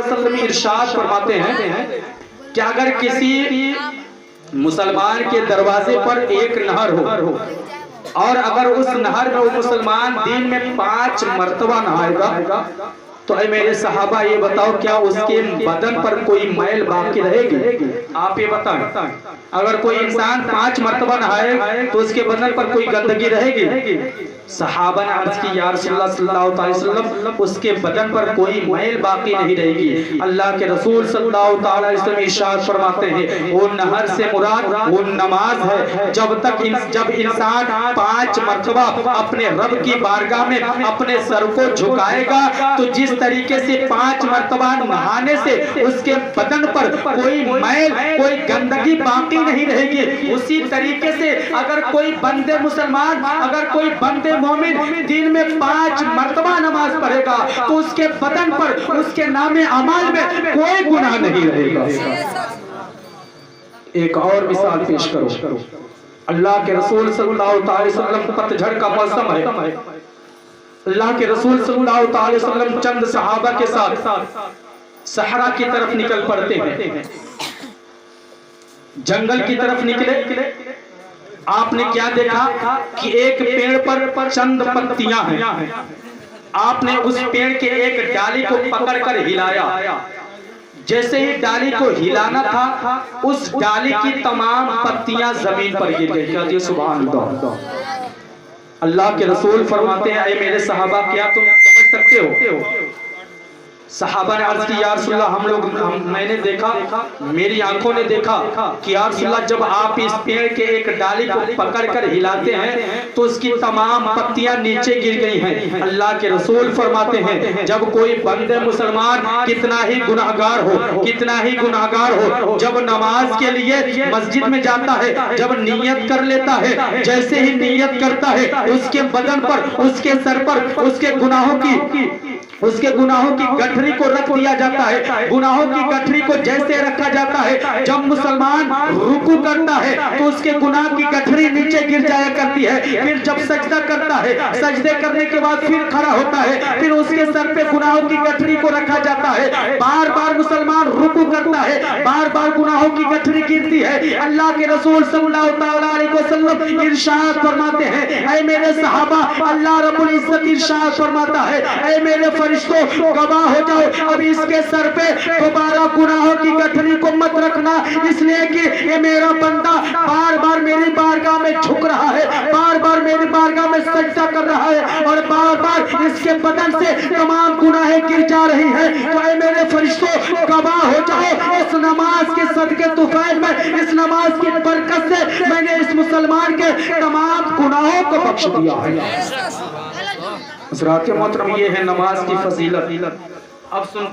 وسلم ارشاد فرماتے ہیں کہ اگر کسی مسلمان کے دروازے پر ایک نہر ہو اور اگر اس نہر میں وہ مسلمان دن میں 5 مرتبہ نہائے گا تو اے میرے صحابہ یہ بتاؤ کیا اس کے بدن پر کوئی میل باقی رہے گی؟ آپ یہ بتائیں اگر کوئی انسان 5 مرتبہ نہائے تو اس کے بدن پر کوئی گندگی رہے گی؟ صحابہ نے عرض کی یا رسول اللہ صلی اللہ علیہ وسلم اس کے بدن پر کوئی میل باقی نہیں رہے گی۔ اللہ کے رسول صلی اللہ علیہ وسلم ارشاد فرماتے ہیں وہ نہر سے مراد وہ نماز ہے۔ جب انسان 5 مرتبہ اپنے رب کی بارگاہ میں اپنے سر کو جھکائے گا تو جس طریقے سے 5 مرتبہ نہانے سے اس کے بدن پر کوئی میل کوئی گندگی باقی نہیں رہے گی، اسی طریقے سے اگر کوئی بندے مسلمان اگر کوئی بندے مومن دن میں 5 مرتبہ نماز پڑھے گا تو اس کے بدن پر اس کے نام اعمال میں کوئی گناہ نہیں رہے گا۔ ایک اور مثال پیش کرو، اللہ کے رسول صلی اللہ علیہ وسلم پتجھڑ کا موسم ہے، اللہ کے رسول صلی اللہ علیہ وسلم چند صحابہ کے ساتھ صحرا کی طرف نکل پڑتے ہیں، جنگل کی طرف نکلے۔ آپ نے کیا دیکھا کہ ایک پیڑ پر چند پتیاں ہیں، آپ نے اس پیڑ کے ایک ڈالی کو پکڑ کر ہلایا، جیسے ہی ڈالی کو ہلانا تھا اس ڈالی کی تمام پتیاں زمین پر گر گئی۔ کہتے ہیں سبحان اللہ۔ اللہ کے رسول فرماتے ہیں اے میرے صحابہ کیا تم سمجھ سکتے ہو؟ صحابہ نے عرض کی یا رسول اللہ میں نے دیکھا، میری آنکھوں نے دیکھا کہ یا رسول اللہ جب آپ اس پیڑ کے ایک ڈالی کو پکڑ کر ہلاتے ہیں تو اس کی تمام پتیاں نیچے گر گئی ہیں۔ اللہ کے رسول فرماتے ہیں جب کوئی بندے مسلمان کتنا ہی گناہگار ہو جب نماز کے لیے مسجد میں جاتا ہے، جب نیت کر لیتا ہے، جیسے ہی نیت کرتا ہے اس کے بدن پر اس کے سر پر اس کے گناہوں کی گٹھری کو رکھ دیا جاتا ہے۔ گناہوں کی گٹھری کو جیسے رکھا جاتا ہے جب مسلمان رکوع کرتا ہے تو اس کے گناہ کی گٹھری نیچے گر جایا کرتی ہے، پھر جب سجدہ کرتا ہے سجدے کرنے کے بعد پھر کھڑا ہوتا ہے پھر اس کے سر پہ گناہوں کی گٹھری کو رکھا جاتا ہے۔ بار بار مسلمان رکوع کرتا ہے، بار بار گناہوں کی گٹھری گرتی ہے۔ اللہ کے رسول صلی اللہ علیہ وسلم ارشاد فرماتے ہیں اے میرے صحابہ اللہ رب العزت ارشاد فرماتا ہے اے میرے فرشتوں گواہ ہو جاؤ اب اس کے سر پہ دوبارہ گناہوں کی گٹھری کو مت رکھنا، اس لیے کہ یہ میرا بندہ بار بار میری بارگاہ میں جھک رہا ہے، بار بار میری بارگاہ میں سجدہ کر رہا ہے اور بار بار اس کے بدن سے تمام گناہیں گر جا رہی ہیں۔ تو اے میرے فرشتوں گواہ ہو جاؤ اس نماز کے صدقے طفیل میں، اس نماز کی برکت سے میں نے اس مسلمان کے تمام گناہوں کو بخش دیا ہے۔ حضرات محترم یہ ہے نماز کی فضیلت۔ اب سن